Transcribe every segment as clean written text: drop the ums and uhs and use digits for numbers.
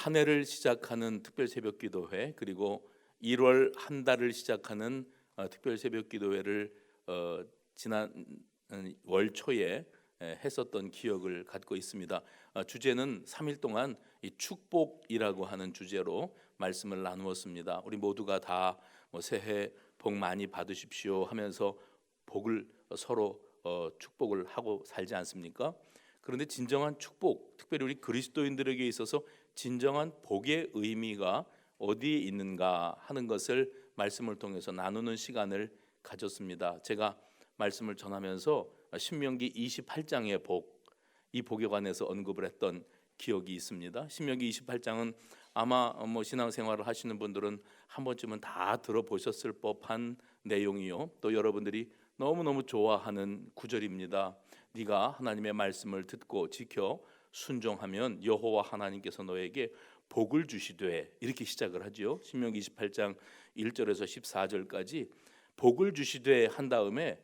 한 해를 시작하는 특별 새벽 기도회, 그리고 1월 한 달을 시작하는 특별 새벽 기도회를 지난 월 초에 했었던 기억을 갖고 있습니다. 주제는 3일 동안 이 축복이라고 하는 주제로 말씀을 나누었습니다. 우리 모두가 다 새해 복 많이 받으십시오 하면서 복을 서로 축복을 하고 살지 않습니까? 그런데 진정한 축복, 특별히 우리 그리스도인들에게 있어서 진정한 복의 의미가 어디에 있는가 하는 것을 말씀을 통해서 나누는 시간을 가졌습니다. 제가 말씀을 전하면서 신명기 28장의 복, 이 복에 관해서 언급을 했던 기억이 있습니다. 신명기 28장은 아마 신앙생활을 하시는 분들은 한 번쯤은 다 들어보셨을 법한 내용이요, 또 여러분들이 너무너무 좋아하는 구절입니다. 네가 하나님의 말씀을 듣고 지켜 순종하면 여호와 하나님께서 너에게 복을 주시되, 이렇게 시작을 하지요. 신명기 28장 1절에서 14절까지 복을 주시되 한 다음에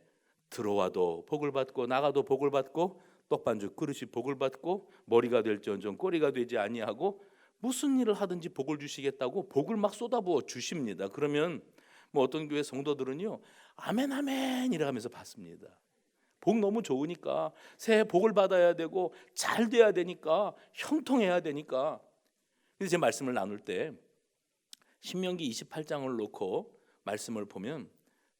들어와도 복을 받고 나가도 복을 받고 떡반죽 그릇이 복을 받고 머리가 될지언정 꼬리가 되지 아니하고 무슨 일을 하든지 복을 주시겠다고 복을 막 쏟아부어 주십니다. 그러면 어떤 교회 성도들은요, 아멘 아멘 이러면서 받습니다. 복 너무 좋으니까, 새해 복을 받아야 되고 잘 돼야 되니까, 형통해야 되니까. 그래서 제 말씀을 나눌 때 신명기 28장을 놓고 말씀을 보면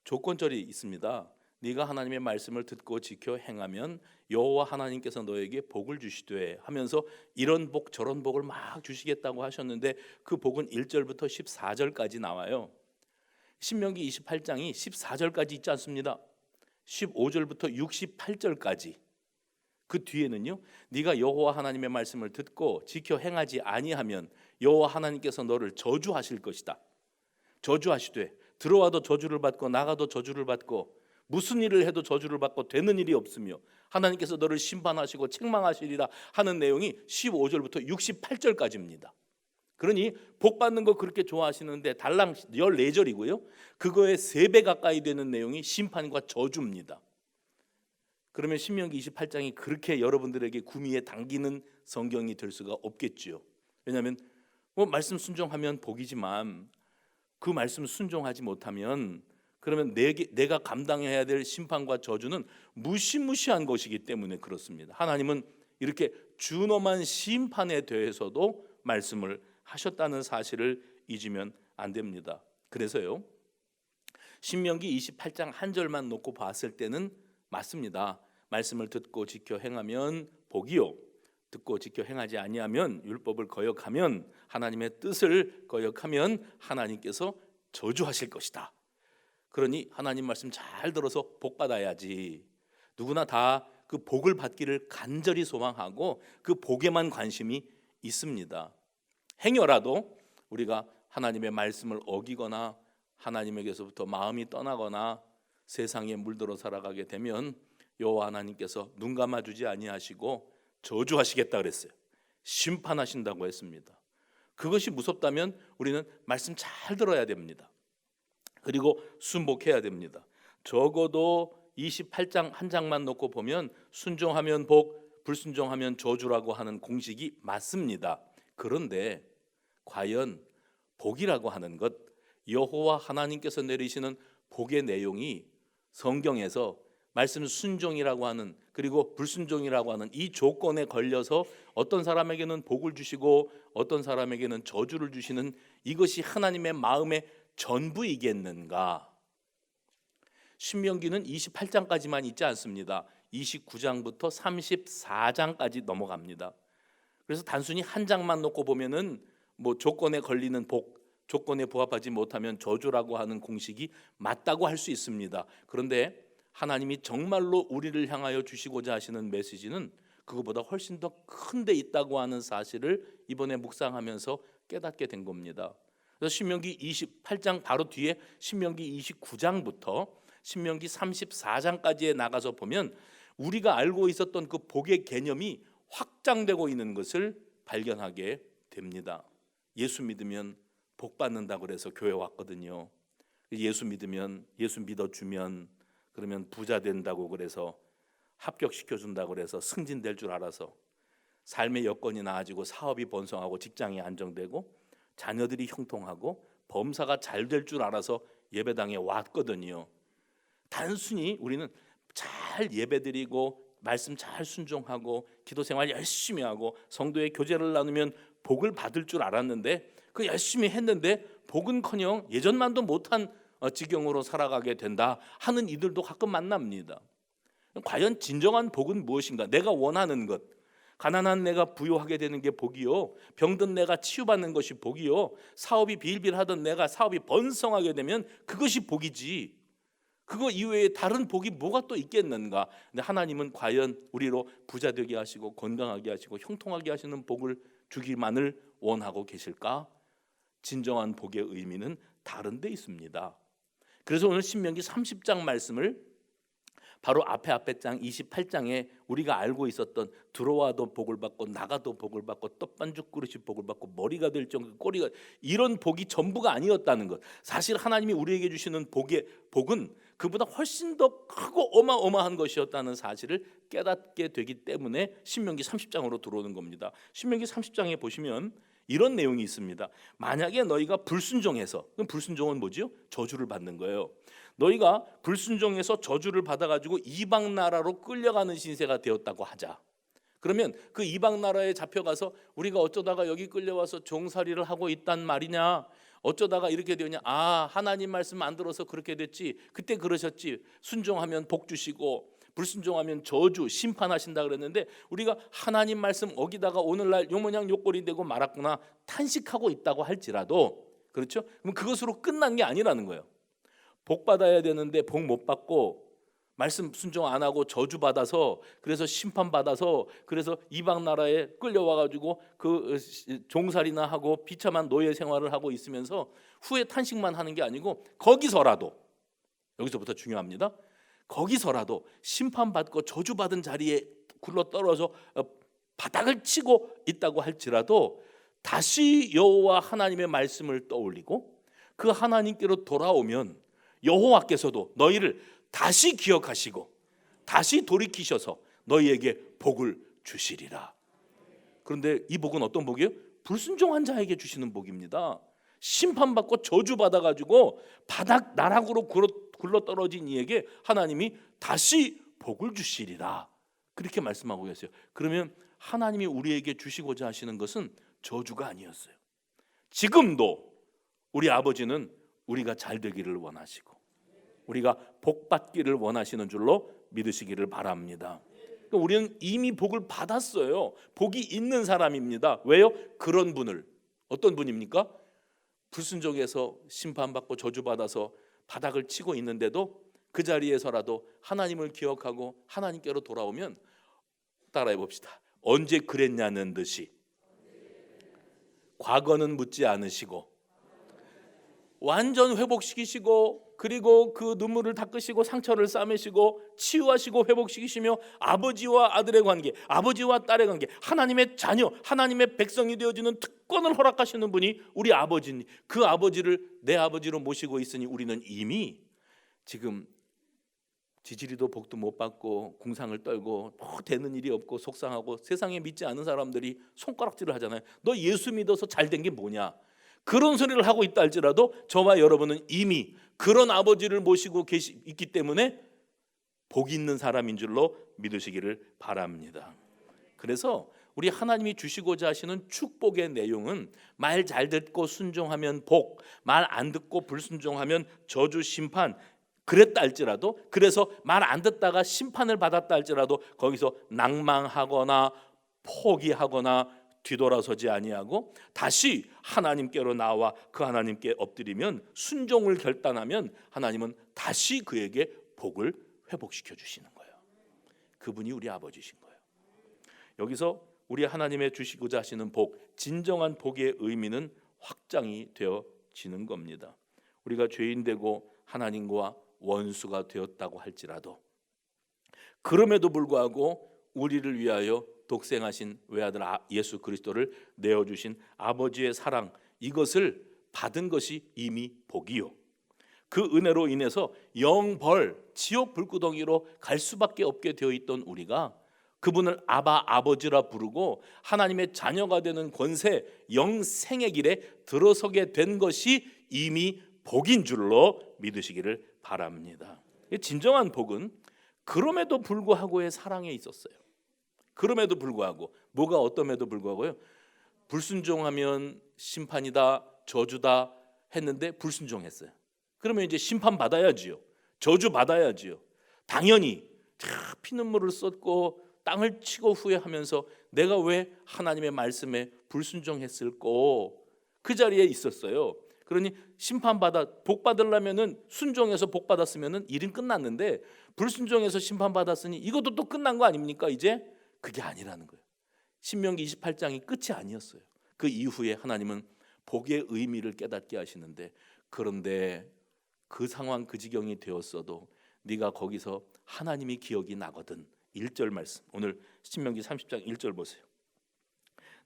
조건절이 있습니다. 네가 하나님의 말씀을 듣고 지켜 행하면 여호와 하나님께서 너에게 복을 주시되 하면서 이런 복 저런 복을 막 주시겠다고 하셨는데, 그 복은 1절부터 14절까지 나와요. 신명기 28장이 14절까지 있지 않습니다. 15절부터 68절까지. 그 뒤에는요, 네가 여호와 하나님의 말씀을 듣고 지켜 행하지 아니하면 여호와 하나님께서 너를 저주하실 것이다. 저주하시되 들어와도 저주를 받고 나가도 저주를 받고 무슨 일을 해도 저주를 받고 되는 일이 없으며 하나님께서 너를 심판하시고 책망하시리라 하는 내용이 15절부터 68절까지입니다. 그러니 복 받는 거 그렇게 좋아하시는데 달랑 14절이고요. 그거에 3배 가까이 되는 내용이 심판과 저주입니다. 그러면 신명기 28장이 그렇게 여러분들에게 구미에 당기는 성경이 될 수가 없겠지요. 왜냐하면 말씀 순종하면 복이지만 그 말씀 순종하지 못하면 그러면 내가 감당해야 될 심판과 저주는 무시무시한 것이기 때문에 그렇습니다. 하나님은 이렇게 준엄한 심판에 대해서도 말씀을 하셨다는 사실을 잊으면 안 됩니다. 그래서요, 신명기 28장 한 절만 놓고 봤을 때는 맞습니다. 말씀을 듣고 지켜 행하면 복이요, 듣고 지켜 행하지 아니하면, 율법을 거역하면, 하나님의 뜻을 거역하면 하나님께서 저주하실 것이다. 그러니 하나님 말씀 잘 들어서 복 받아야지. 누구나 다 그 복을 받기를 간절히 소망하고 그 복에만 관심이 있습니다. 행여라도 우리가 하나님의 말씀을 어기거나 하나님에게서부터 마음이 떠나거나 세상에 물들어 살아가게 되면 여호와 하나님께서 눈 감아주지 아니하시고 저주하시겠다 그랬어요. 심판하신다고 했습니다. 그것이 무섭다면 우리는 말씀 잘 들어야 됩니다. 그리고 순복해야 됩니다. 적어도 28장 한 장만 놓고 보면 순종하면 복, 불순종하면 저주라고 하는 공식이 맞습니다. 그런데 과연 복이라고 하는 것, 여호와 하나님께서 내리시는 복의 내용이 성경에서 말씀 순종이라고 하는, 그리고 불순종이라고 하는 이 조건에 걸려서 어떤 사람에게는 복을 주시고 어떤 사람에게는 저주를 주시는 이것이 하나님의 마음의 전부이겠는가? 신명기는 28장까지만 있지 않습니다. 29장부터 34장까지 넘어갑니다. 그래서 단순히 한 장만 놓고 보면은 조건에 걸리는 복, 조건에 부합하지 못하면 저주라고 하는 공식이 맞다고 할 수 있습니다. 그런데 하나님이 정말로 우리를 향하여 주시고자 하시는 메시지는 그거보다 훨씬 더 큰 데 있다고 하는 사실을 이번에 묵상하면서 깨닫게 된 겁니다. 그래서 신명기 28장 바로 뒤에 신명기 29장부터 신명기 34장까지에 나가서 보면 우리가 알고 있었던 그 복의 개념이 확장되고 있는 것을 발견하게 됩니다. 예수 믿으면 복 받는다고 그래서 교회 왔거든요. 예수 믿으면, 예수 믿어주면 그러면 부자 된다고 그래서 합격시켜준다고 그래서 승진될 줄 알아서 삶의 여건이 나아지고 사업이 번성하고 직장이 안정되고 자녀들이 형통하고 범사가 잘 될 줄 알아서 예배당에 왔거든요. 단순히 우리는 잘 예배드리고 말씀 잘 순종하고 기도 생활 열심히 하고 성도의 교제를 나누면 복을 받을 줄 알았는데 그 열심히 했는데 복은커녕 예전만도 못한 지경으로 살아가게 된다 하는 이들도 가끔 만납니다. 과연 진정한 복은 무엇인가? 내가 원하는 것, 가난한 내가 부유하게 되는 게 복이요, 병든 내가 치유받는 것이 복이요, 사업이 빌빌하던 내가 사업이 번성하게 되면 그것이 복이지, 그거 이외에 다른 복이 뭐가 또 있겠는가? 근데 하나님은 과연 우리로 부자 되게 하시고 건강하게 하시고 형통하게 하시는 복을 주기만을 원하고 계실까? 진정한 복의 의미는 다른 데 있습니다. 그래서 오늘 신명기 30장 말씀을 바로 앞에 장 28장에 우리가 알고 있었던 들어와도 복을 받고 나가도 복을 받고 떡반죽 그릇이 복을 받고 머리가 될 정도 꼬리가, 이런 복이 전부가 아니었다는 것. 사실 하나님이 우리에게 주시는 복은 그보다 훨씬 더 크고 어마어마한 것이었다는 사실을 깨닫게 되기 때문에 신명기 30장으로 들어오는 겁니다. 신명기 30장에 보시면 이런 내용이 있습니다. 만약에 너희가 불순종해서, 그럼 불순종은 뭐지요? 저주를 받는 거예요. 너희가 불순종해서 저주를 받아가지고 이방 나라로 끌려가는 신세가 되었다고 하자. 그러면 그 이방 나라에 잡혀가서 우리가 어쩌다가 여기 끌려와서 종살이를 하고 있단 말이냐, 어쩌다가 이렇게 되냐, 아 하나님 말씀 안 들어서 그렇게 됐지, 그때 그러셨지, 순종하면 복 주시고 불순종하면 저주 심판하신다 그랬는데 우리가 하나님 말씀 어기다가 오늘날 요 모양 요 꼴이 되고 말았구나 탄식하고 있다고 할지라도, 그렇죠? 그럼 그것으로 끝난 게 아니라는 거예요. 복 받아야 되는데 복 못 받고 말씀 순종 안 하고 저주 받아서, 그래서 심판 받아서, 그래서 이방 나라에 끌려와 가지고 그 종살이나 하고 비참한 노예 생활을 하고 있으면서 후에 탄식만 하는 게 아니고, 거기서라도, 여기서부터 중요합니다, 거기서라도 심판받고 저주받은 자리에 굴러떨어져 바닥을 치고 있다고 할지라도 다시 여호와 하나님의 말씀을 떠올리고 그 하나님께로 돌아오면 여호와께서도 너희를 다시 기억하시고 다시 돌이키셔서 너희에게 복을 주시리라. 그런데 이 복은 어떤 복이에요? 불순종한 자에게 주시는 복입니다. 심판받고 저주받아가지고 바닥 나락으로 굴러떨어진 이에게 하나님이 다시 복을 주시리라, 그렇게 말씀하고 계세요. 그러면 하나님이 우리에게 주시고자 하시는 것은 저주가 아니었어요. 지금도 우리 아버지는 우리가 잘 되기를 원하시고 우리가 복 받기를 원하시는 줄로 믿으시기를 바랍니다. 그러니까 우리는 이미 복을 받았어요. 복이 있는 사람입니다. 왜요? 그런 분을, 어떤 분입니까? 불순종해서 심판받고 저주받아서 바닥을 치고 있는데도 그 자리에서라도 하나님을 기억하고 하나님께로 돌아오면, 따라해 봅시다. 언제 그랬냐는 듯이 과거는 묻지 않으시고 완전 회복시키시고, 그리고 그 눈물을 닦으시고 상처를 싸매시고 치유하시고 회복시키시며 아버지와 아들의 관계, 아버지와 딸의 관계, 하나님의 자녀, 하나님의 백성이 되어주는 특권을 허락하시는 분이 우리 아버지니, 그 아버지를 내 아버지로 모시고 있으니 우리는 이미 지금 지지리도 복도 못 받고 궁상을 떨고 뭐 되는 일이 없고 속상하고 세상에 믿지 않은 사람들이 손가락질을 하잖아요. 너 예수 믿어서 잘 된 게 뭐냐, 그런 소리를 하고 있다 할지라도 저와 여러분은 이미 그런 아버지를 모시고 있기 때문에 복 있는 사람인 줄로 믿으시기를 바랍니다. 그래서 우리 하나님이 주시고자 하시는 축복의 내용은 말 잘 듣고 순종하면 복, 말 안 듣고 불순종하면 저주 심판, 그랬다 할지라도, 그래서 말 안 듣다가 심판을 받았다 할지라도 거기서 낭망하거나 포기하거나 뒤돌아서지 아니하고 다시 하나님께로 나와 그 하나님께 엎드리면, 순종을 결단하면 하나님은 다시 그에게 복을 회복시켜 주시는 거예요. 그분이 우리 아버지신 거예요. 여기서 우리 하나님의 주시고자 하시는 복, 진정한 복의 의미는 확장이 되어지는 겁니다. 우리가 죄인 되고 하나님과 원수가 되었다고 할지라도, 그럼에도 불구하고 우리를 위하여 독생하신 외아들 예수 그리스도를 내어주신 아버지의 사랑, 이것을 받은 것이 이미 복이요, 그 은혜로 인해서 영벌 지옥 불구덩이로 갈 수밖에 없게 되어 있던 우리가 그분을 아바 아버지라 부르고 하나님의 자녀가 되는 권세 영생의 길에 들어서게 된 것이 이미 복인 줄로 믿으시기를 바랍니다. 진정한 복은 그럼에도 불구하고의 사랑에 있었어요. 그럼에도 불구하고 뭐가 어떤에도 불구하고요. 불순종하면 심판이다, 저주다 했는데 불순종했어요. 그러면 이제 심판 받아야지요. 저주 받아야지요. 당연히 피눈물을 쏟고 땅을 치고 후회하면서 내가 왜 하나님의 말씀에 불순종했을꼬 그 자리에 있었어요. 그러니 심판받아 복 받으려면은 순종해서 복 받았으면은 일은 끝났는데 불순종해서 심판받았으니 이것도 또 끝난 거 아닙니까? 이제 그게 아니라는 거예요. 신명기 28장이 끝이 아니었어요. 그 이후에 하나님은 복의 의미를 깨닫게 하시는데, 그런데 그 상황 그 지경이 되었어도 네가 거기서 하나님이 기억이 나거든. 1절 말씀, 오늘 신명기 30장 1절 보세요.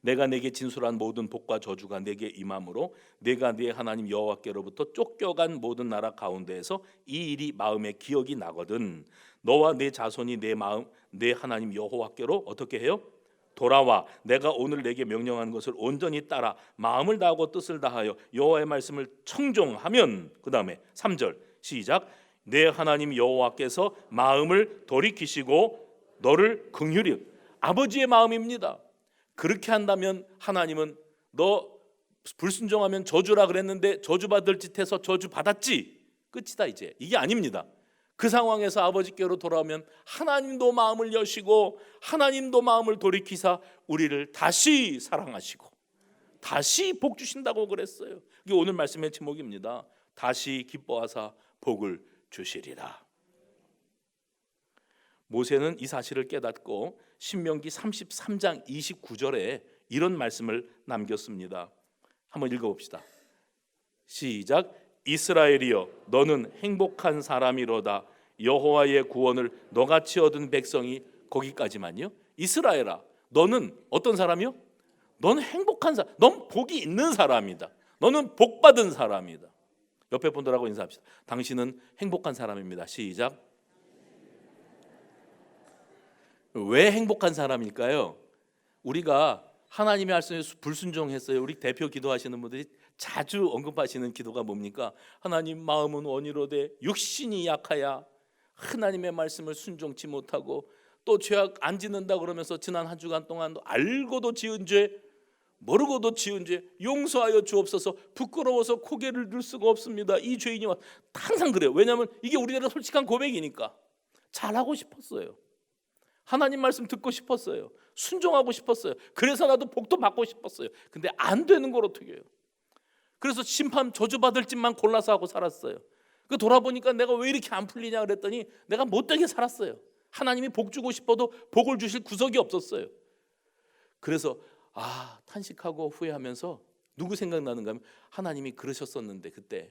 내가 내게 진술한 모든 복과 저주가 내게 임함으로 내가 네 하나님 여호와께로부터 쫓겨간 모든 나라 가운데에서 이 일이 마음에 기억이 나거든. 너와 네 자손이 내 하나님 여호와께로 어떻게 해요? 돌아와 내가 오늘 내게 명령한 것을 온전히 따라 마음을 다하고 뜻을 다하여 여호와의 말씀을 청종하면, 그 다음에 3절 시작. 내 하나님 여호와께서 마음을 돌이키시고 너를 긍휼히, 아버지의 마음입니다. 그렇게 한다면 하나님은 너 불순종하면 저주라 그랬는데 저주받을 짓 해서 저주 받았지, 끝이다 이제. 이게 아닙니다. 그 상황에서 아버지께로 돌아오면 하나님도 마음을 여시고 하나님도 마음을 돌이키사 우리를 다시 사랑하시고 다시 복 주신다고 그랬어요. 이게 오늘 말씀의 제목입니다. 다시 기뻐하사 복을 주시리라. 모세는 이 사실을 깨닫고 신명기 33장 29절에 이런 말씀을 남겼습니다. 한번 읽어봅시다. 시작. 이스라엘이여 너는 행복한 사람이로다. 여호와의 구원을 너같이 얻은 백성이, 거기까지만요. 이스라엘아 너는 어떤 사람이요? 너는 행복한 사람, 넌 복이 있는 사람이다. 너는 복받은 사람이다. 옆에 분들하고 인사합시다. 당신은 행복한 사람입니다. 시작. 왜 행복한 사람일까요? 우리가 하나님의 말씀에 불순종했어요. 우리 대표 기도하시는 분들이 자주 언급하시는 기도가 뭡니까? 하나님 마음은 원이로되 육신이 약하야 하나님의 말씀을 순종치 못하고 또 죄악 안 짓는다 그러면서 지난 한 주간 동안도 알고도 지은 죄 모르고도 지은 죄 용서하여 주옵소서. 부끄러워서 고개를 들 수가 없습니다. 이 죄인이 항상 그래요. 왜냐하면 이게 우리나라 솔직한 고백이니까. 잘하고 싶었어요. 하나님 말씀 듣고 싶었어요. 순종하고 싶었어요. 그래서 나도 복도 받고 싶었어요. 근데 안 되는 걸 어떻게 해요? 그래서 심판 저주받을 짓만 골라서 하고 살았어요. 그 돌아보니까 내가 왜 이렇게 안 풀리냐 그랬더니 내가 못되게 살았어요. 하나님이 복 주고 싶어도 복을 주실 구석이 없었어요. 그래서 탄식하고 후회하면서 누구 생각나는가 하면 하나님이 그러셨었는데 그때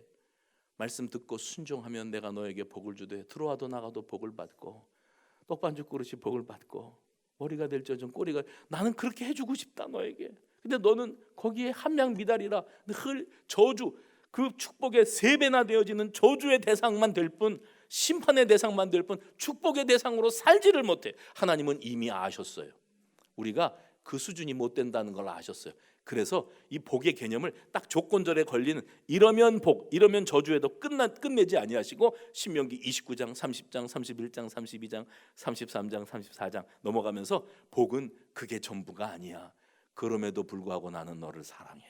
말씀 듣고 순종하면 내가 너에게 복을 주되 들어와도 나가도 복을 받고 떡반죽 그릇이 복을 받고 머리가 될지어정 꼬리가, 나는 그렇게 해주고 싶다 너에게. 근데 너는 거기에 함량 미달이라 늘 저주, 그 축복의 3배나 되어지는 저주의 대상만 될 뿐, 심판의 대상만 될 뿐 축복의 대상으로 살지를 못해. 하나님은 이미 아셨어요. 우리가 그 수준이 못 된다는 걸 아셨어요. 그래서 이 복의 개념을 딱 조건절에 걸리는 이러면 복, 이러면 저주에도 끝내지 아니하시고 신명기 29장, 30장, 31장, 32장, 33장, 34장 넘어가면서 복은 그게 전부가 아니야. 그럼에도 불구하고 나는 너를 사랑해.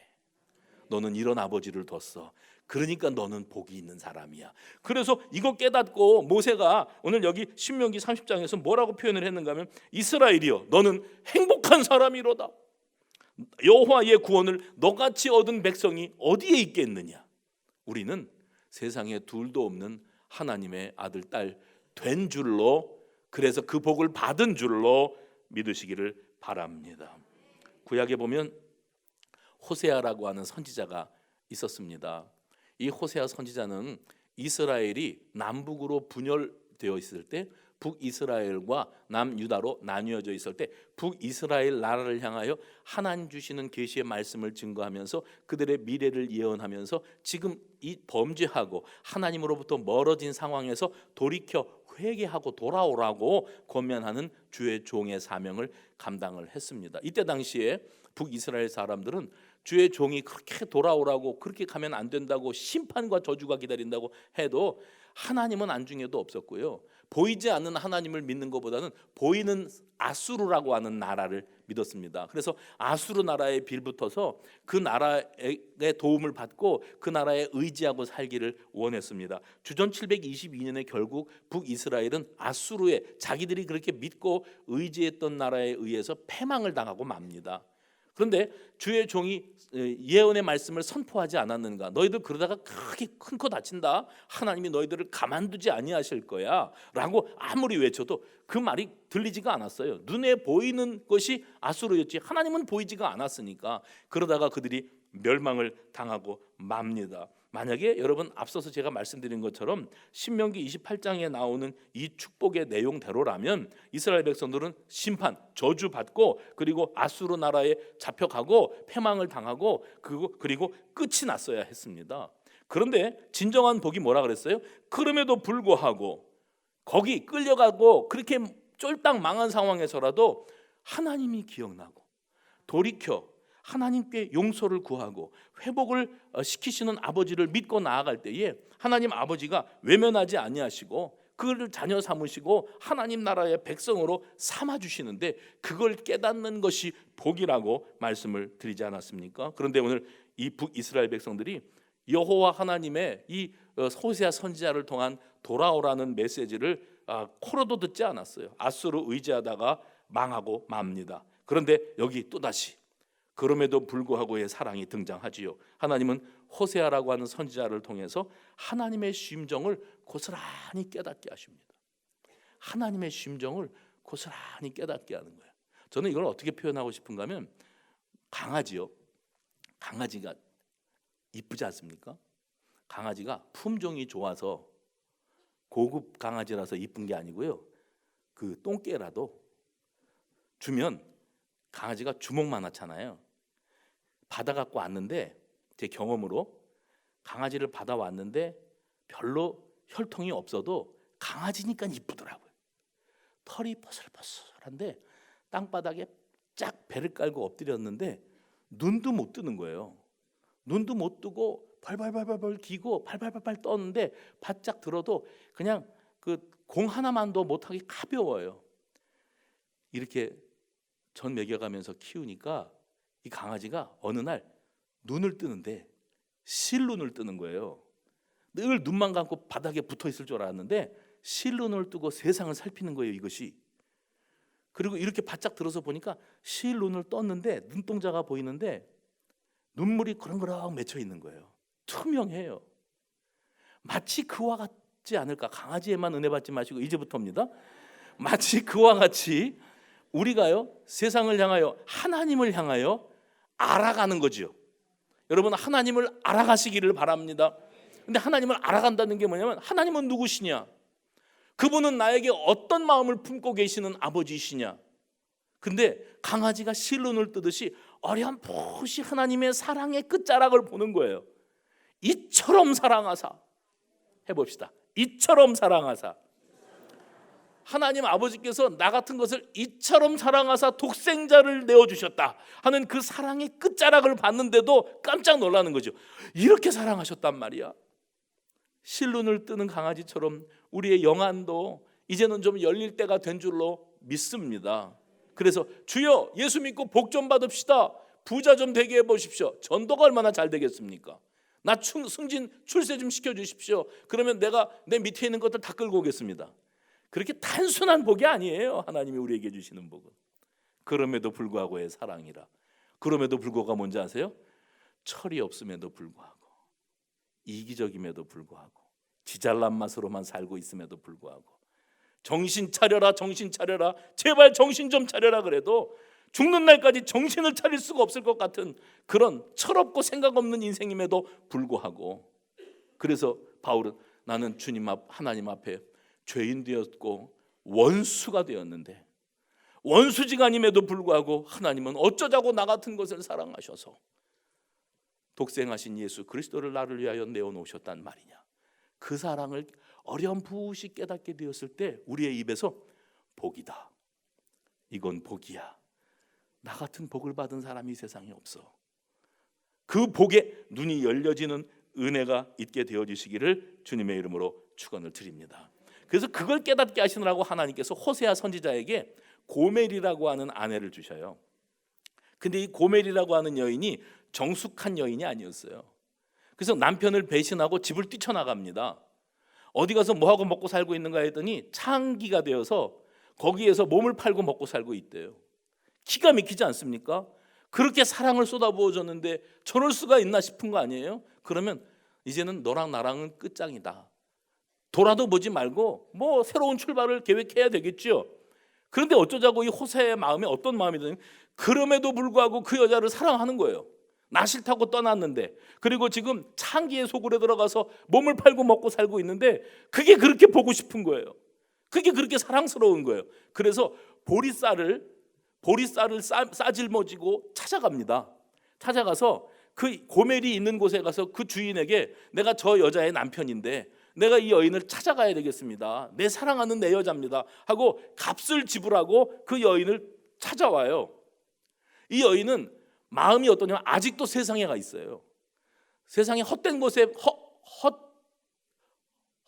너는 이런 아버지를 뒀어. 그러니까 너는 복이 있는 사람이야. 그래서 이거 깨닫고 모세가 오늘 여기 신명기 30장에서 뭐라고 표현을 했는가 하면 이스라엘이여 너는 행복한 사람이로다. 여호와의 구원을 너같이 얻은 백성이 어디에 있겠느냐. 우리는 세상에 둘도 없는 하나님의 아들 딸 된 줄로, 그래서 그 복을 받은 줄로 믿으시기를 바랍니다. 구약에 보면 호세아라고 하는 선지자가 있었습니다. 이 호세아 선지자는 이스라엘이 남북으로 분열되어 있을 때, 북이스라엘과 남유다로 나뉘어져 있을 때 북이스라엘 나라를 향하여 하나님 주시는 계시의 말씀을 증거하면서 그들의 미래를 예언하면서 지금 이 범죄하고 하나님으로부터 멀어진 상황에서 돌이켜 회개하고 돌아오라고 권면하는 주의 종의 사명을 감당을 했습니다. 이때 당시에 북이스라엘 사람들은 주의 종이 그렇게 돌아오라고, 그렇게 가면 안 된다고, 심판과 저주가 기다린다고 해도 하나님은 안중에도 없었고요. 보이지 않는 하나님을 믿는 것보다는 보이는 아수르라고 하는 나라를 믿었습니다. 그래서 아수르 나라에 빌붙어서 그 나라의 도움을 받고 그 나라에 의지하고 살기를 원했습니다. 주전 722년에 결국 북이스라엘은 아수르에, 자기들이 그렇게 믿고 의지했던 나라에 의해서 패망을 당하고 맙니다. 그런데 주의 종이 예언의 말씀을 선포하지 않았는가? 너희들 그러다가 크게 큰 코 다친다. 하나님이 너희들을 가만두지 아니하실 거야 라고 아무리 외쳐도 그 말이 들리지가 않았어요. 눈에 보이는 것이 아수르였지 하나님은 보이지가 않았으니까 그러다가 그들이 멸망을 당하고 맙니다. 만약에 여러분 앞서서 제가 말씀드린 것처럼 신명기 28장에 나오는 이 축복의 내용대로라면 이스라엘 백성들은 심판, 저주받고 그리고 아수르 나라에 잡혀가고 패망을 당하고 그리고 끝이 났어야 했습니다. 그런데 진정한 복이 뭐라 그랬어요? 그럼에도 불구하고 거기 끌려가고 그렇게 쫄딱 망한 상황에서라도 하나님이 기억나고 돌이켜 하나님께 용서를 구하고 회복을 시키시는 아버지를 믿고 나아갈 때에 하나님 아버지가 외면하지 아니하시고 그를 자녀 삼으시고 하나님 나라의 백성으로 삼아주시는데 그걸 깨닫는 것이 복이라고 말씀을 드리지 않았습니까? 그런데 오늘 이 북이스라엘 백성들이 여호와 하나님의 이 호세아 선지자를 통한 돌아오라는 메시지를 코로도 듣지 않았어요. 아수르 의지하다가 망하고 맙니다. 그런데 여기 또다시 그럼에도 불구하고의 사랑이 등장하지요. 하나님은 호세아라고 하는 선지자를 통해서 하나님의 심정을 고스란히 깨닫게 하십니다. 하나님의 심정을 고스란히 깨닫게 하는 거예요. 저는 이걸 어떻게 표현하고 싶은가 하면 강아지요. 강아지가 이쁘지 않습니까? 강아지가 품종이 좋아서 고급 강아지라서 이쁜 게 아니고요. 그 똥개라도 주면 강아지가 주먹만하잖아요. 받아갖고 왔는데 제 경험으로 강아지를 받아왔는데 별로 혈통이 없어도 강아지니까 이쁘더라고요. 털이 버슬버슬한데 땅바닥에 쫙 배를 깔고 엎드렸는데 눈도 못 뜨는 거예요. 눈도 못 뜨고 벌벌벌벌 기고 발발발발 떴는데 바짝 들어도 그냥 그 공 하나만도 못하게 가벼워요. 이렇게 전 먹여가면서 키우니까 이 강아지가 어느 날 눈을 뜨는데 실눈을 뜨는 거예요. 늘 눈만 감고 바닥에 붙어 있을 줄 알았는데 실눈을 뜨고 세상을 살피는 거예요, 이것이. 그리고 이렇게 바짝 들어서 보니까 실눈을 떴는데 눈동자가 보이는데 눈물이 그렁그렁 맺혀 있는 거예요. 투명해요. 마치 그와 같지 않을까? 강아지에만 은혜 받지 마시고 이제부터입니다. 마치 그와 같이 우리가요 세상을 향하여 하나님을 향하여 알아가는 거지요. 여러분 하나님을 알아가시기를 바랍니다. 근데 하나님을 알아간다는 게 뭐냐면 하나님은 누구시냐? 그분은 나에게 어떤 마음을 품고 계시는 아버지시냐? 근데 강아지가 실눈을 뜨듯이 어렴풋이 하나님의 사랑의 끝자락을 보는 거예요. 이처럼 사랑하사 해봅시다. 이처럼 사랑하사 하나님 아버지께서 나 같은 것을 이처럼 사랑하사 독생자를 내어주셨다 하는 그 사랑의 끝자락을 봤는데도 깜짝 놀라는 거죠. 이렇게 사랑하셨단 말이야. 실눈을 뜨는 강아지처럼 우리의 영안도 이제는 좀 열릴 때가 된 줄로 믿습니다. 그래서 주여 예수 믿고 복 좀 받읍시다. 부자 좀 되게 해보십시오. 전도가 얼마나 잘 되겠습니까? 나 승진 출세 좀 시켜주십시오. 그러면 내가 내 밑에 있는 것들 다 끌고 오겠습니다. 그렇게 단순한 복이 아니에요. 하나님이 우리에게 주시는 복은. 그럼에도 불구하고의 사랑이라. 그럼에도 불구하고가 뭔지 아세요? 철이 없음에도 불구하고 이기적임에도 불구하고 지잘난 맛으로만 살고 있음에도 불구하고 정신 차려라 정신 차려라 제발 정신 좀 차려라 그래도 죽는 날까지 정신을 차릴 수가 없을 것 같은 그런 철없고 생각 없는 인생임에도 불구하고 그래서 바울은 나는 주님 앞 하나님 앞에 죄인 되었고 원수가 되었는데 원수지간임에도 불구하고 하나님은 어쩌자고 나 같은 것을 사랑하셔서 독생하신 예수 그리스도를 나를 위하여 내어놓으셨단 말이냐. 그 사랑을 어렴풋이 깨닫게 되었을 때 우리의 입에서 복이다, 이건 복이야, 나 같은 복을 받은 사람이 세상에 없어, 그 복에 눈이 열려지는 은혜가 있게 되어지시기를 주님의 이름으로 축원을 드립니다. 그래서 그걸 깨닫게 하시느라고 하나님께서 호세아 선지자에게 고멜이라고 하는 아내를 주셔요. 근데 이 고멜이라고 하는 여인이 정숙한 여인이 아니었어요. 그래서 남편을 배신하고 집을 뛰쳐나갑니다. 어디 가서 뭐하고 먹고 살고 있는가 했더니 창기가 되어서 거기에서 몸을 팔고 먹고 살고 있대요. 기가 막히지 않습니까? 그렇게 사랑을 쏟아부어줬는데 저럴 수가 있나 싶은 거 아니에요? 그러면 이제는 너랑 나랑은 끝장이다, 돌아도 보지 말고 뭐 새로운 출발을 계획해야 되겠죠. 그런데 어쩌자고 이 호세의 마음에 어떤 마음이든, 그럼에도 불구하고 그 여자를 사랑하는 거예요. 나 싫다고 떠났는데, 그리고 지금 창기의 소굴에 들어가서 몸을 팔고 먹고 살고 있는데 그게 그렇게 보고 싶은 거예요. 그게 그렇게 사랑스러운 거예요. 그래서 보리쌀을 싸질머지고 찾아갑니다. 찾아가서 그 고멜이 있는 곳에 가서 그 주인에게 내가 저 여자의 남편인데 내가 이 여인을 찾아가야 되겠습니다, 내 사랑하는 내 여자입니다 하고 값을 지불하고 그 여인을 찾아와요. 이 여인은 마음이 어떠냐면 아직도 세상에 가 있어요. 세상에 헛된 곳에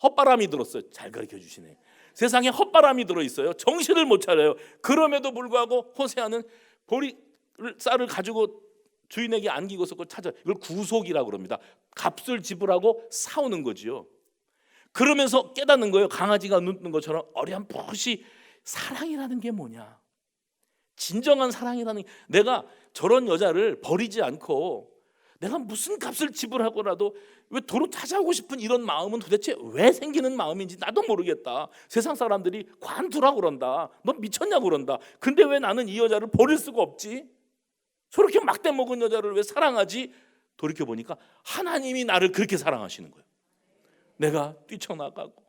헛바람이 들었어요. 잘 가르쳐 주시네. 세상에 헛바람이 들어있어요. 정신을 못 차려요. 그럼에도 불구하고 호세아는 보리쌀을 가지고 주인에게 안기고서 그걸 찾아, 이걸 구속이라고 그럽니다. 값을 지불하고 사오는 거지요. 그러면서 깨닫는 거예요. 강아지가 눕는 것처럼 어렴풋이 사랑이라는 게 뭐냐, 진정한 사랑이라는 게, 내가 저런 여자를 버리지 않고 내가 무슨 값을 지불하고라도 왜 도로 찾아오고 싶은 이런 마음은 도대체 왜 생기는 마음인지 나도 모르겠다. 세상 사람들이 관두라고 그런다, 넌 미쳤냐고 그런다. 근데 왜 나는 이 여자를 버릴 수가 없지? 저렇게 막대 먹은 여자를 왜 사랑하지? 돌이켜보니까 하나님이 나를 그렇게 사랑하시는 거예요. 내가 뛰쳐나가고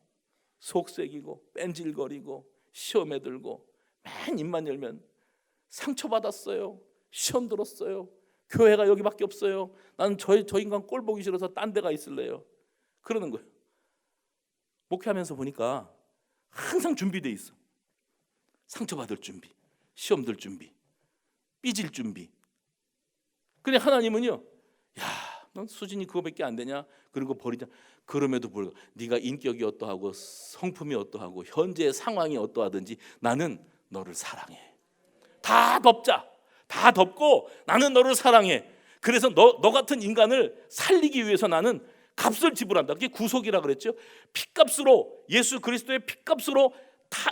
속색이고 뺀질거리고 시험에 들고 맨 입만 열면 상처받았어요, 시험 들었어요, 교회가 여기밖에 없어요, 나는 저 인간 꼴 보기 싫어서 딴 데가 있을래요, 그러는 거예요. 목회하면서 보니까 항상 준비돼 있어. 상처받을 준비, 시험 들 준비, 삐질 준비. 근데 하나님은요, 야, 넌 수준이 그거밖에 안 되냐? 그리고 버리자. 그럼에도 불구하고 네가 인격이 어떠하고 성품이 어떠하고 현재의 상황이 어떠하든지 나는 너를 사랑해. 다 덮자. 다 덮고 나는 너를 사랑해. 그래서 너 같은 인간을 살리기 위해서 나는 값을 지불한다. 그게 구속이라 그랬죠. 피값으로, 예수 그리스도의 피값으로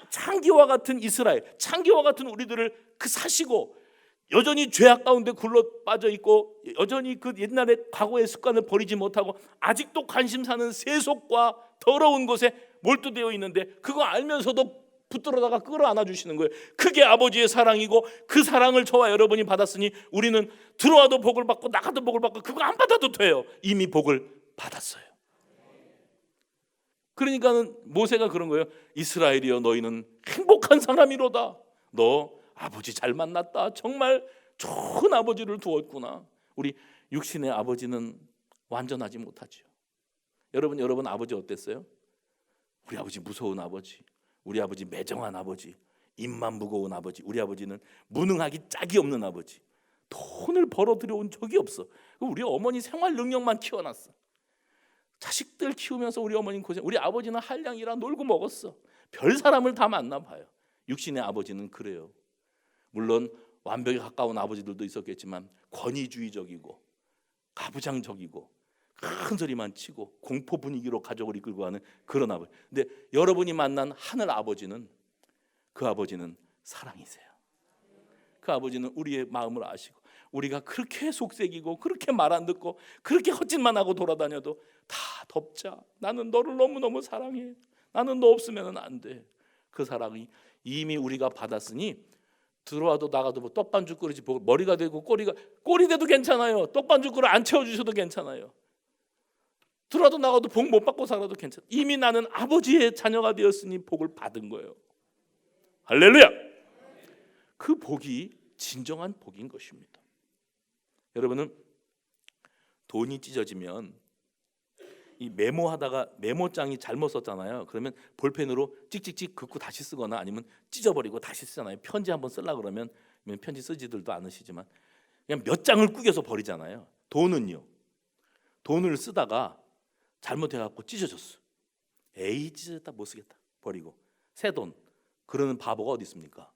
창기와 같은 이스라엘, 창기와 같은 우리들을 그 사시고, 여전히 죄악 가운데 굴러 빠져 있고 여전히 그 옛날의 과거의 습관을 버리지 못하고 아직도 관심 사는 세속과 더러운 것에 몰두되어 있는데 그거 알면서도 붙들어다가 끌어안아 주시는 거예요. 그게 아버지의 사랑이고, 그 사랑을 저와 여러분이 받았으니 우리는 들어와도 복을 받고 나가도 복을 받고, 그거 안 받아도 돼요. 이미 복을 받았어요. 그러니까는 모세가 그런 거예요. 이스라엘이여, 너희는 행복한 사람이로다. 너 아버지 잘 만났다. 정말 좋은 아버지를 두었구나. 우리 육신의 아버지는 완전하지 못하죠. 여러분 아버지 어땠어요? 우리 아버지 무서운 아버지, 우리 아버지 매정한 아버지, 입만 무거운 아버지, 우리 아버지는 무능하기 짝이 없는 아버지. 돈을 벌어 들여온 적이 없어. 우리 어머니 생활 능력만 키워놨어. 자식들 키우면서 우리 어머니는 고생. 우리 아버지는 한량이라 놀고 먹었어. 별 사람을 다 만나봐요. 육신의 아버지는 그래요. 물론 완벽에 가까운 아버지들도 있었겠지만 권위주의적이고 가부장적이고 큰 소리만 치고 공포 분위기로 가족을 이끌고 가는 그런 아버지. 근데 여러분이 만난 하늘 아버지는, 그 아버지는 사랑이세요. 그 아버지는 우리의 마음을 아시고, 우리가 그렇게 속색이고 그렇게 말 안 듣고 그렇게 헛짓만 하고 돌아다녀도 다 덮자. 나는 너를 너무너무 사랑해. 나는 너 없으면 안 돼. 그 사랑이 이미 우리가 받았으니 들어와도 나가도 뭐 떡반죽 끓이지 머리가 되고 꼬리 돼도 괜찮아요. 떡반죽으로 안 채워주셔도 괜찮아요. 들어와도 나가도 복 못 받고 살아도 괜찮아요. 이미 나는 아버지의 자녀가 되었으니 복을 받은 거예요. 할렐루야. 그 복이 진정한 복인 것입니다. 여러분은 돈이 찢어지면 이 메모하다가 메모장이 잘못 썼잖아요. 그러면 볼펜으로 찍찍찍 긋고 다시 쓰거나 아니면 찢어버리고 다시 쓰잖아요. 편지 한번 쓰려고 그러면 편지 쓰지들도 않으시지만 그냥 몇 장을 구겨서 버리잖아요. 돈은요. 돈을 쓰다가 잘못해갖고 찢어졌어. 에이, 찢어졌다, 못 쓰겠다, 버리고. 새 돈. 그러는 바보가 어디 있습니까?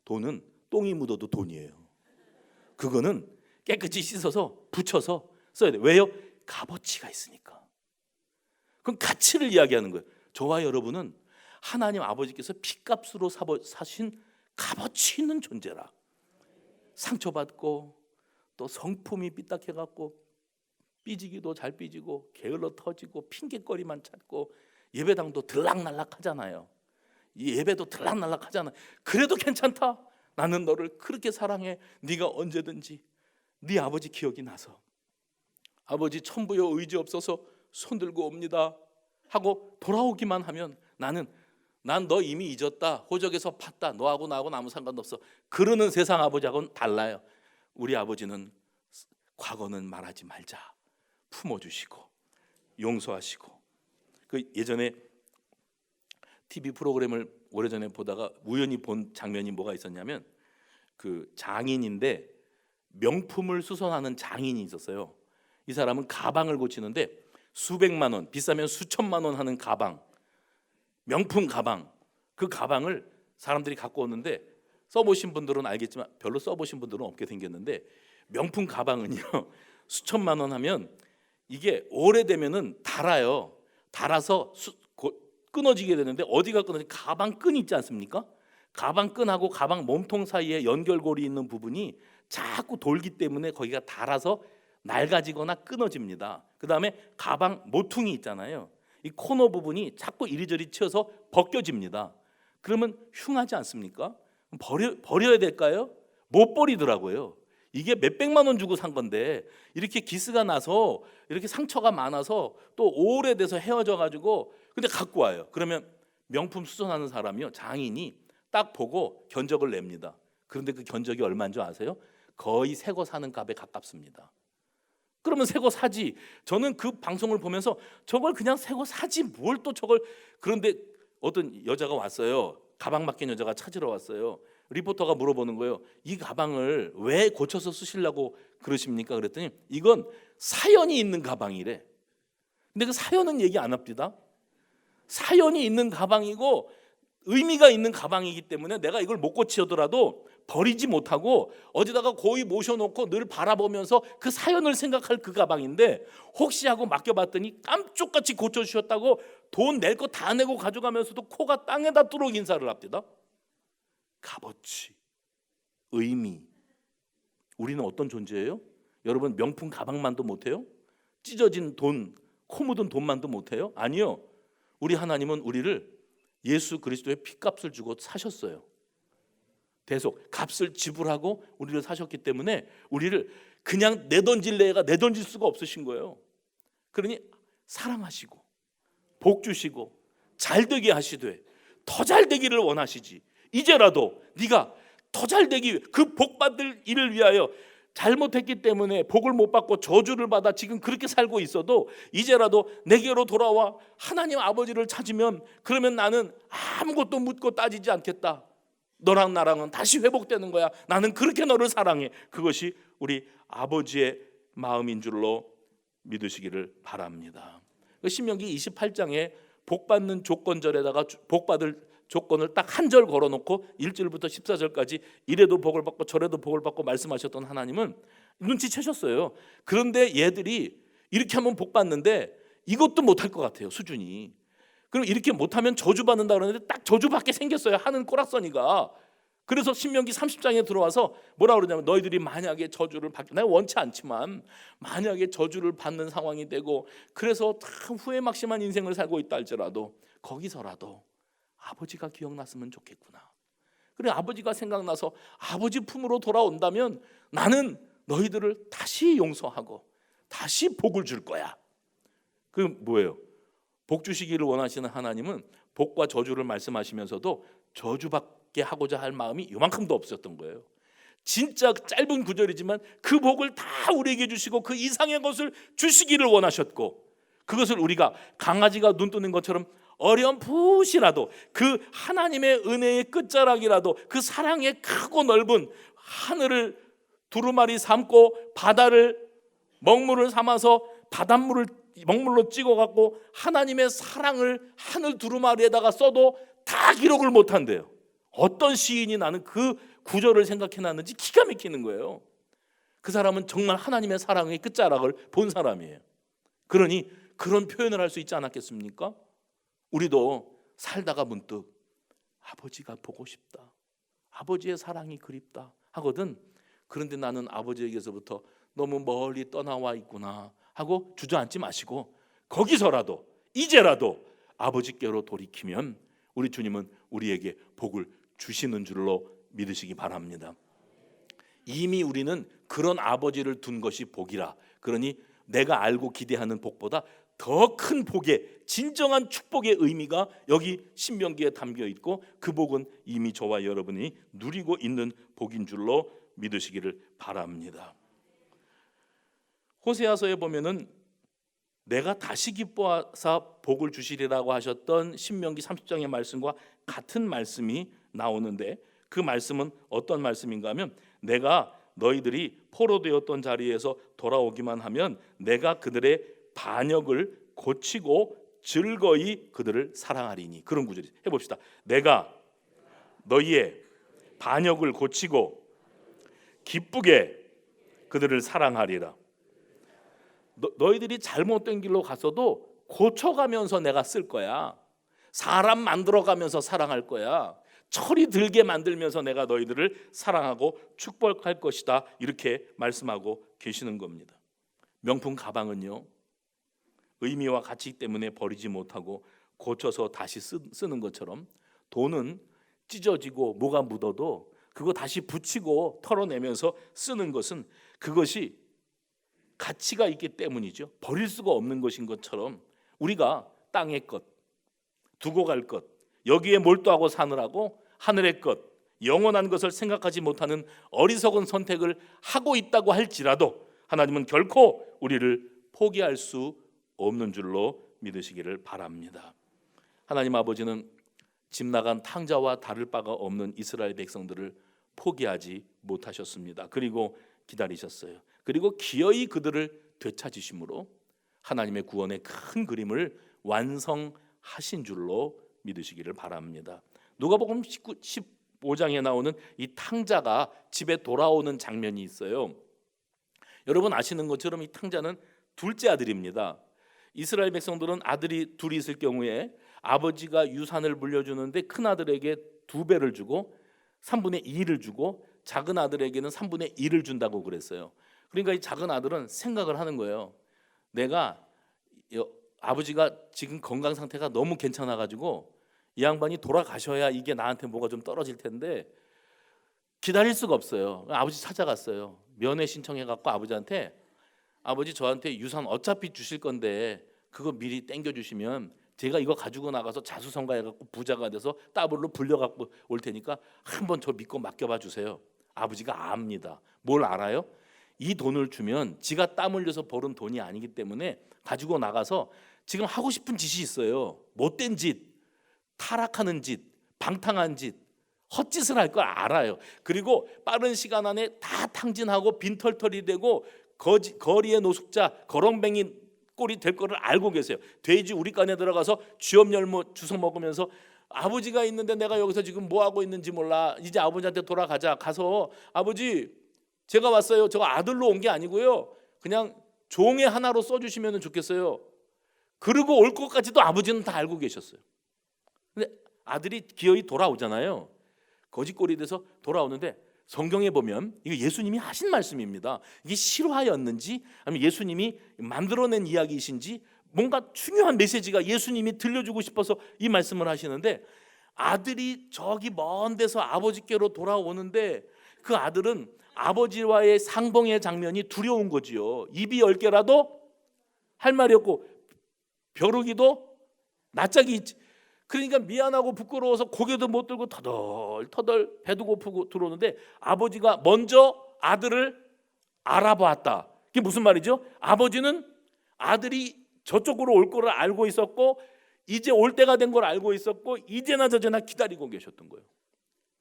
돈은 똥이 묻어도 돈이에요. 그거는 깨끗이 씻어서 붙여서 써야 돼요. 왜요? 값어치가 있으니까. 그럼 가치를 이야기하는 거예요. 저와 여러분은 하나님 아버지께서 피값으로 사신 값어치 있는 존재라. 상처받고 또 성품이 삐딱해갖고 삐지기도 잘 삐지고 게을러 터지고 핑계거리만 찾고 예배당도 들락날락 하잖아요. 이 예배도 들락날락 하잖아요. 그래도 괜찮다. 나는 너를 그렇게 사랑해. 네가 언제든지 네 아버지 기억이 나서 아버지 천부여 의지 없어서 손들고 옵니다 하고 돌아오기만 하면 난 너 이미 잊었다. 호적에서 팠다. 너하고 나하고는 아무 상관없어. 그러는 세상 아버지하고는 달라요. 우리 아버지는 과거는 말하지 말자. 품어주시고 용서하시고. 그 예전에 TV 프로그램을 오래전에 보다가 우연히 본 장면이 뭐가 있었냐면 그 장인인데 명품을 수선하는 장인이 있었어요. 이 사람은 가방을 고치는데 수백만 원, 비싸면 수천만 원 하는 가방, 명품 가방, 그 가방을 사람들이 갖고 오는데 써보신 분들은 알겠지만 별로 써보신 분들은 없게 생겼는데 명품 가방은요 수천만 원 하면 이게 오래되면은 닳아요. 닳아서 끊어지게 되는데 어디가 끊어지? 가방 끈 있지 않습니까? 가방 끈하고 가방 몸통 사이에 연결고리 있는 부분이 자꾸 돌기 때문에 거기가 닳아서 낡아지거나 끊어집니다. 그 다음에 가방 모퉁이 있잖아요. 이 코너 부분이 자꾸 이리저리 튀어서 벗겨집니다. 그러면 흉하지 않습니까? 버려야 될까요? 못 버리더라고요. 이게 몇백만 원 주고 산 건데 이렇게 기스가 나서 이렇게 상처가 많아서 또 오래돼서 헤어져 가지고 근데 갖고 와요. 그러면 명품 수선하는 사람이요, 장인이 딱 보고 견적을 냅니다. 그런데 그 견적이 얼마인 줄 아세요? 거의 새 거 사는 값에 가깝습니다. 그러면 새 거 사지. 저는 그 방송을 보면서 저걸 그냥 새 거 사지 뭘 또 저걸. 그런데 어떤 여자가 왔어요. 가방 맡긴 여자가 찾으러 왔어요. 리포터가 물어보는 거예요. 이 가방을 왜 고쳐서 쓰시려고 그러십니까? 그랬더니 이건 사연이 있는 가방이래. 근데 그 사연은 얘기 안 합니다. 사연이 있는 가방이고 의미가 있는 가방이기 때문에 내가 이걸 못 고치더라도 버리지 못하고 어디다가 고이 모셔놓고 늘 바라보면서 그 사연을 생각할 그 가방인데 혹시 하고 맡겨봤더니 깜쪽같이 고쳐주셨다고 돈 낼 거 다 내고 가져가면서도 코가 땅에다 뚫어 인사를 합니다. 값어치, 의미. 우리는 어떤 존재예요? 여러분 명품 가방만도 못해요? 찢어진 돈, 코 묻은 돈만도 못해요? 아니요. 우리 하나님은 우리를 예수 그리스도의 피값을 주고 사셨어요. 대속 값을 지불하고 우리를 사셨기 때문에 우리를 그냥 내던질 애가 내던질 수가 없으신 거예요. 그러니 사랑하시고 복 주시고 잘되게 하시되 더 잘되기를 원하시지. 이제라도 네가 더 잘되기 그 복받을 일을 위하여 잘못했기 때문에 복을 못 받고 저주를 받아 지금 그렇게 살고 있어도 이제라도 내게로 돌아와 하나님 아버지를 찾으면 그러면 나는 아무것도 묻고 따지지 않겠다. 너랑 나랑은 다시 회복되는 거야. 나는 그렇게 너를 사랑해. 그것이 우리 아버지의 마음인 줄로 믿으시기를 바랍니다. 신명기 28장에 복받는 조건절에다가 복받을 조건을 딱 한 절 걸어놓고 1절부터 14절까지 이래도 복을 받고 저래도 복을 받고 말씀하셨던 하나님은 눈치채셨어요. 그런데 얘들이 이렇게 하면 복 받는데 이것도 못할 것 같아요. 수준이. 그럼 이렇게 못하면 저주받는다 그러는데 딱 저주받게 생겼어요. 하는 꼬락서니가. 그래서 신명기 30장에 들어와서 뭐라 그러냐면 너희들이 만약에 저주를 받게, 내가 원치 않지만 만약에 저주를 받는 상황이 되고 그래서 참 후회 막심한 인생을 살고 있다 할지라도 거기서라도 아버지가 기억났으면 좋겠구나. 그래 아버지가 생각나서 아버지 품으로 돌아온다면 나는 너희들을 다시 용서하고 다시 복을 줄 거야. 그 뭐예요? 복 주시기를 원하시는 하나님은 복과 저주를 말씀하시면서도 저주받게 하고자 할 마음이 이만큼도 없었던 거예요. 진짜 짧은 구절이지만 그 복을 다 우리에게 주시고 그 이상의 것을 주시기를 원하셨고 그것을 우리가 강아지가 눈 뜨는 것처럼 어렴풋이라도 그 하나님의 은혜의 끝자락이라도 그 사랑의 크고 넓은 하늘을 두루마리 삼고 바다를 먹물을 삼아서 바닷물을 먹물로 찍어갖고 하나님의 사랑을 하늘 두루마리에다가 써도 다 기록을 못한대요. 어떤 시인이 나는 그 구절을 생각해놨는지 기가 막히는 거예요. 그 사람은 정말 하나님의 사랑의 끝자락을 본 사람이에요. 그러니 그런 표현을 할 수 있지 않았겠습니까? 우리도 살다가 문득 아버지가 보고 싶다, 아버지의 사랑이 그립다 하거든. 그런데 나는 아버지에게서부터 너무 멀리 떠나와 있구나 하고 주저앉지 마시고 거기서라도 이제라도 아버지께로 돌이키면 우리 주님은 우리에게 복을 주시는 줄로 믿으시기 바랍니다. 이미 우리는 그런 아버지를 둔 것이 복이라. 그러니 내가 알고 기대하는 복보다 더 큰 복의 진정한 축복의 의미가 여기 신명기에 담겨 있고 그 복은 이미 저와 여러분이 누리고 있는 복인 줄로 믿으시기를 바랍니다. 호세아서에 보면은 내가 다시 기뻐하사 복을 주시리라고 하셨던 신명기 30장의 말씀과 같은 말씀이 나오는데 그 말씀은 어떤 말씀인가 하면 내가 너희들이 포로되었던 자리에서 돌아오기만 하면 내가 그들의 반역을 고치고 즐거이 그들을 사랑하리니. 그런 구절이 해봅시다. 내가 너희의 반역을 고치고 기쁘게 그들을 사랑하리라. 너희들이 잘못된 길로 갔어도 고쳐가면서 내가 쓸 거야. 사람 만들어가면서 사랑할 거야. 철이 들게 만들면서 내가 너희들을 사랑하고 축복할 것이다. 이렇게 말씀하고 계시는 겁니다. 명품 가방은요, 의미와 가치 때문에 버리지 못하고 고쳐서 다시 쓰는 것처럼 돈은 찢어지고 뭐가 묻어도 그거 다시 붙이고 털어내면서 쓰는 것은 그것이 가치가 있기 때문이죠. 버릴 수가 없는 것인 것처럼 우리가 땅의 것, 두고 갈 것, 여기에 몰두하고 사느라고 하늘의 것, 영원한 것을 생각하지 못하는 어리석은 선택을 하고 있다고 할지라도 하나님은 결코 우리를 포기할 수 없는 줄로 믿으시기를 바랍니다. 하나님 아버지는 집 나간 탕자와 다를 바가 없는 이스라엘 백성들을 포기하지 못하셨습니다. 그리고 기다리셨어요. 그리고 기어이 그들을 되찾으심으로 하나님의 구원의 큰 그림을 완성하신 줄로 믿으시기를 바랍니다. 누가복음 15장에 나오는 이 탕자가 집에 돌아오는 장면이 있어요. 여러분 아시는 것처럼 이 탕자는 둘째 아들입니다. 이스라엘 백성들은 아들이 둘이 있을 경우에 아버지가 유산을 물려주는데 큰 아들에게 2배를 주고 3분의 2를 주고 작은 아들에게는 3분의 1을 준다고 그랬어요. 그러니까 이 작은 아들은 생각을 하는 거예요. 내가 아버지가 지금 건강 상태가 너무 괜찮아가지고 이 양반이 돌아가셔야 이게 나한테 뭐가 좀 떨어질 텐데 기다릴 수가 없어요. 아버지 찾아갔어요. 면회 신청해갖고 아버지한테 아버지 저한테 유산 어차피 주실 건데 그거 미리 땡겨주시면 제가 이거 가지고 나가서 자수성가해갖고 부자가 돼서 더블로 불려갖고 올 테니까 한번 저 믿고 맡겨봐 주세요. 아버지가 압니다. 뭘 알아요? 이 돈을 주면 지가 땀 흘려서 벌은 돈이 아니기 때문에 가지고 나가서 지금 하고 싶은 짓이 있어요. 못된 짓, 타락하는 짓, 방탕한 짓, 헛짓을 할 걸 알아요. 그리고 빠른 시간 안에 다 탕진하고 빈털털이 되고 거리의 노숙자, 거렁뱅이 꼴이 될 거를 알고 계세요. 돼지 우리간에 들어가서 쥐엄열무 주워 먹으면서 아버지가 있는데 내가 여기서 지금 뭐 하고 있는지 몰라. 이제 아버지한테 돌아가자. 가서 아버지 제가 왔어요. 저 아들로 온 게 아니고요. 그냥 종의 하나로 써주시면 좋겠어요. 그러고 올 것까지도 아버지는 다 알고 계셨어요. 근데 아들이 기어이 돌아오잖아요. 거짓골이 돼서 돌아오는데 성경에 보면 이거 예수님이 하신 말씀입니다. 이게 실화였는지 아니면 예수님이 만들어낸 이야기이신지 뭔가 중요한 메시지가 예수님이 들려주고 싶어서 이 말씀을 하시는데 아들이 저기 먼 데서 아버지께로 돌아오는데 그 아들은 아버지와의 상봉의 장면이 두려운 거지요. 입이 10개라도 할 말이 없고 벼르기도 낯짝이 있지. 그러니까 미안하고 부끄러워서 고개도 못 들고 터덜터덜 배도 고프고 들어오는데 아버지가 먼저 아들을 알아보았다. 이게 무슨 말이죠? 아버지는 아들이 저쪽으로 올 거를 알고 있었고 이제 올 때가 된 걸 알고 있었고 이제나 저제나 기다리고 계셨던 거예요.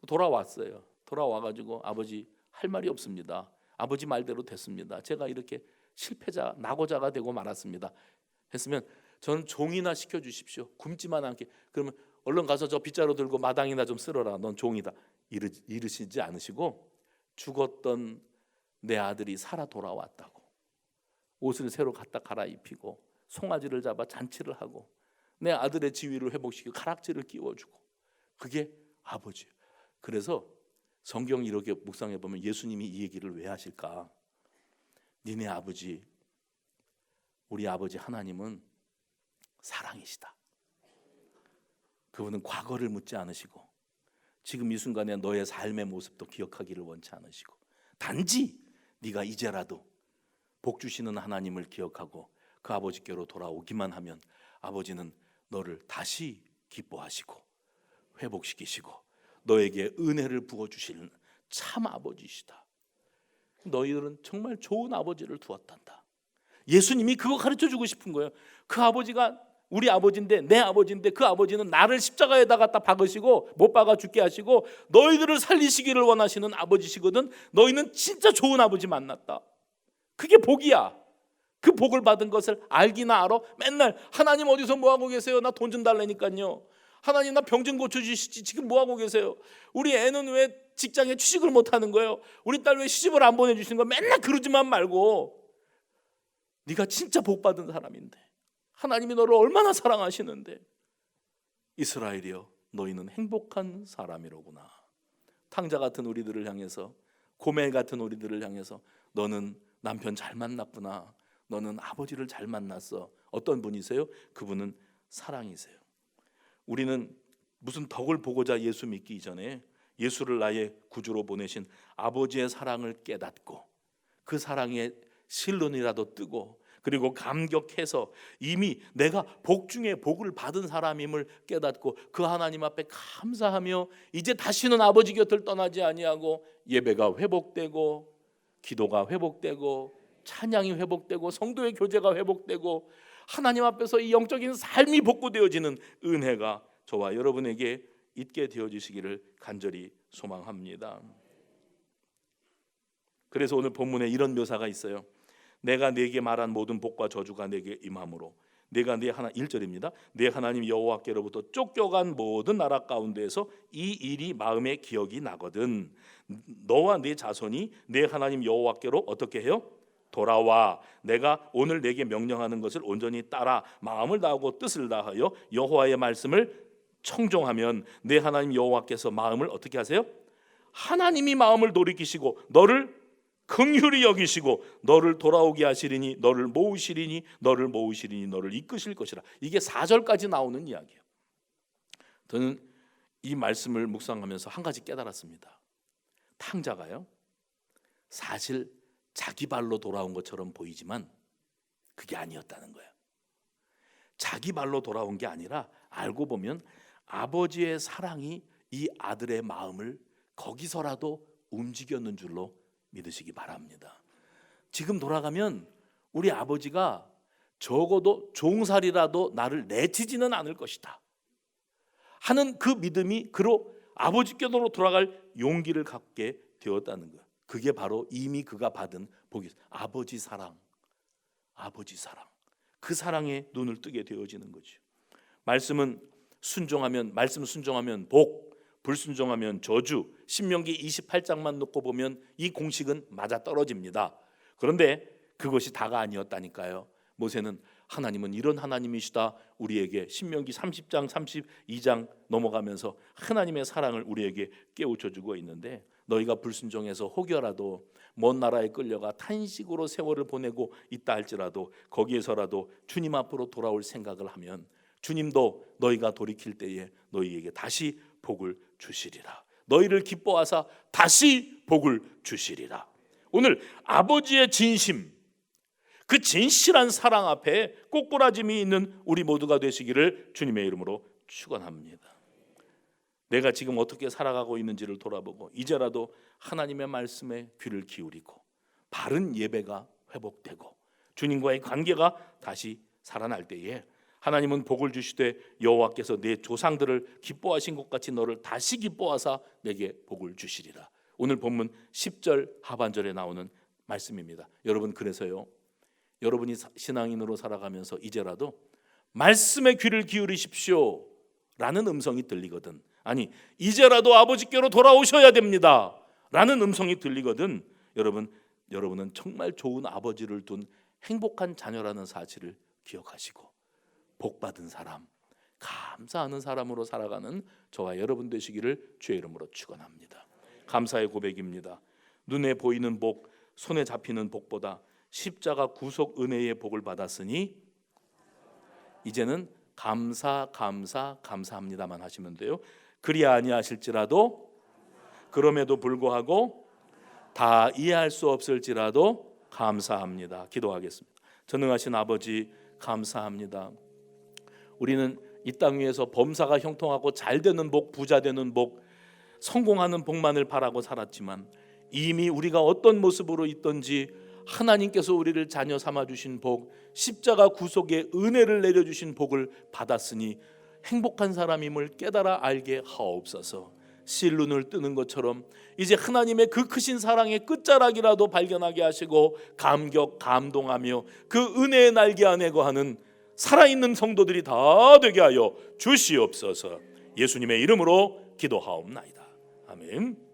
돌아왔어요. 돌아와가지고 아버지 할 말이 없습니다. 아버지 말대로 됐습니다. 제가 이렇게 실패자, 낙오자가 되고 말았습니다. 했으면 저는 종이나 시켜주십시오. 굶지만 않게. 그러면 얼른 가서 저 빗자루 들고 마당이나 좀 쓸어라. 넌 종이다. 이르시지 않으시고 죽었던 내 아들이 살아 돌아왔다고 옷을 새로 갖다 갈아입히고 송아지를 잡아 잔치를 하고 내 아들의 지위를 회복시키고 가락지를 끼워주고 그게 아버지예요. 그래서 성경 이렇게 묵상해 보면 예수님이 이 얘기를 왜 하실까? 니네 아버지, 우리 아버지 하나님은 사랑이시다. 그분은 과거를 묻지 않으시고 지금 이 순간에 너의 삶의 모습도 기억하기를 원치 않으시고 단지 네가 이제라도 복 주시는 하나님을 기억하고 그 아버지께로 돌아오기만 하면 아버지는 너를 다시 기뻐하시고 회복시키시고 너에게 은혜를 부어주시는 참 아버지시다. 너희들은 정말 좋은 아버지를 두었단다. 예수님이 그거 가르쳐주고 싶은 거예요. 그 아버지가 우리 아버지인데 내 아버지인데 그 아버지는 나를 십자가에다 갖다 박으시고 못 박아 죽게 하시고 너희들을 살리시기를 원하시는 아버지시거든. 너희는 진짜 좋은 아버지 만났다. 그게 복이야. 그 복을 받은 것을 알기나 알아? 맨날 하나님 어디서 뭐하고 계세요? 나 돈 좀 달라니까요. 하나님 나 병 좀 고쳐주시지. 지금 뭐하고 계세요? 우리 애는 왜 직장에 취직을 못하는 거예요? 우리 딸 왜 시집을 안 보내주시는 거예요? 맨날 그러지만 말고 네가 진짜 복 받은 사람인데 하나님이 너를 얼마나 사랑하시는데 이스라엘이여 너희는 행복한 사람이로구나. 탕자 같은 우리들을 향해서 고멜 같은 우리들을 향해서 너는 남편 잘 만났구나. 너는 아버지를 잘 만났어. 어떤 분이세요? 그분은 사랑이세요. 우리는 무슨 덕을 보고자 예수 믿기 이전에 예수를 나의 구주로 보내신 아버지의 사랑을 깨닫고 그 사랑의 실론이라도 뜨고 그리고 감격해서 이미 내가 복 중에 복을 받은 사람임을 깨닫고 그 하나님 앞에 감사하며 이제 다시는 아버지 곁을 떠나지 아니하고 예배가 회복되고 기도가 회복되고 찬양이 회복되고 성도의 교제가 회복되고 하나님 앞에서 이 영적인 삶이 복구되어지는 은혜가 저와 여러분에게 있게 되어지시기를 간절히 소망합니다. 그래서 오늘 본문에 이런 묘사가 있어요. 내가 네게 말한 모든 복과 저주가 네게 임함으로 내가 네 하나 1절입니다. 네 하나님 여호와께로부터 쫓겨간 모든 나라 가운데에서 이 일이 마음에 기억이 나거든. 너와 네 자손이 네 하나님 여호와께로 어떻게 해요? 돌아와 내가 오늘 내게 명령하는 것을 온전히 따라 마음을 다하고 뜻을 다하여 여호와의 말씀을 청종하면 네 하나님 여호와께서 마음을 어떻게 하세요? 하나님이 마음을 돌이키시고 너를 긍휼히 여기시고 너를 돌아오게 하시리니 너를 모으시리니 너를 이끄실 것이라. 이게 4절까지 나오는 이야기예요. 저는 이 말씀을 묵상하면서 한 가지 깨달았습니다. 탕자가요 사실 자기 발로 돌아온 것처럼 보이지만 그게 아니었다는 거예요. 자기 발로 돌아온 게 아니라 알고 보면 아버지의 사랑이 이 아들의 마음을 거기서라도 움직였는 줄로 믿으시기 바랍니다. 지금 돌아가면 우리 아버지가 적어도 종살이라도 나를 내치지는 않을 것이다 하는 그 믿음이 그로 아버지께로 돌아갈 용기를 갖게 되었다는 거예요. 그게 바로 이미 그가 받은 복이 아버지 사랑, 아버지 사랑. 그 사랑에 눈을 뜨게 되어지는 거죠. 말씀 순종하면 복, 불순종하면 저주. 신명기 28장만 놓고 보면 이 공식은 맞아 떨어집니다. 그런데 그것이 다가 아니었다니까요. 모세는 하나님은 이런 하나님이시다 우리에게 신명기 30장 32장 넘어가면서 하나님의 사랑을 우리에게 깨우쳐주고 있는데 너희가 불순종해서 혹여라도 먼 나라에 끌려가 탄식으로 세월을 보내고 있다 할지라도 거기에서라도 주님 앞으로 돌아올 생각을 하면 주님도 너희가 돌이킬 때에 너희에게 다시 복을 주시리라. 너희를 기뻐하사 다시 복을 주시리라. 오늘 아버지의 진심, 그 진실한 사랑 앞에 꼬꾸라짐이 있는 우리 모두가 되시기를 주님의 이름으로 축원합니다. 내가 지금 어떻게 살아가고 있는지를 돌아보고 이제라도 하나님의 말씀에 귀를 기울이고 바른 예배가 회복되고 주님과의 관계가 다시 살아날 때에 하나님은 복을 주시되 여호와께서 내 조상들을 기뻐하신 것 같이 너를 다시 기뻐하사 내게 복을 주시리라. 오늘 본문 10절 하반절에 나오는 말씀입니다. 여러분, 그래서요, 여러분이 신앙인으로 살아가면서 이제라도 말씀에 귀를 기울이십시오 라는 음성이 들리거든, 아니 이제라도 아버지께로 돌아오셔야 됩니다 라는 음성이 들리거든, 여러분은 정말 좋은 아버지를 둔 행복한 자녀라는 사실을 기억하시고 복받은 사람, 감사하는 사람으로 살아가는 저와 여러분 되시기를 주의 이름으로 축원합니다. 감사의 고백입니다. 눈에 보이는 복, 손에 잡히는 복보다 십자가 구속 은혜의 복을 받았으니 이제는 감사합니다만 하시면 돼요. 그리 아니하실지라도, 그럼에도 불구하고, 다 이해할 수 없을지라도 감사합니다. 기도하겠습니다. 전능하신 아버지, 감사합니다. 우리는 이 땅 위에서 범사가 형통하고 잘 되는 복, 부자 되는 복, 성공하는 복만을 바라고 살았지만 이미 우리가 어떤 모습으로 있던지 하나님께서 우리를 자녀 삼아 주신 복, 십자가 구속의 은혜를 내려주신 복을 받았으니 행복한 사람임을 깨달아 알게 하옵소서. 실눈을 뜨는 것처럼 이제 하나님의 그 크신 사랑의 끝자락이라도 발견하게 하시고 감격, 감동하며 그 은혜의 날개 안에 거하는 살아있는 성도들이 다 되게 하여 주시옵소서. 예수님의 이름으로 기도하옵나이다. 아멘.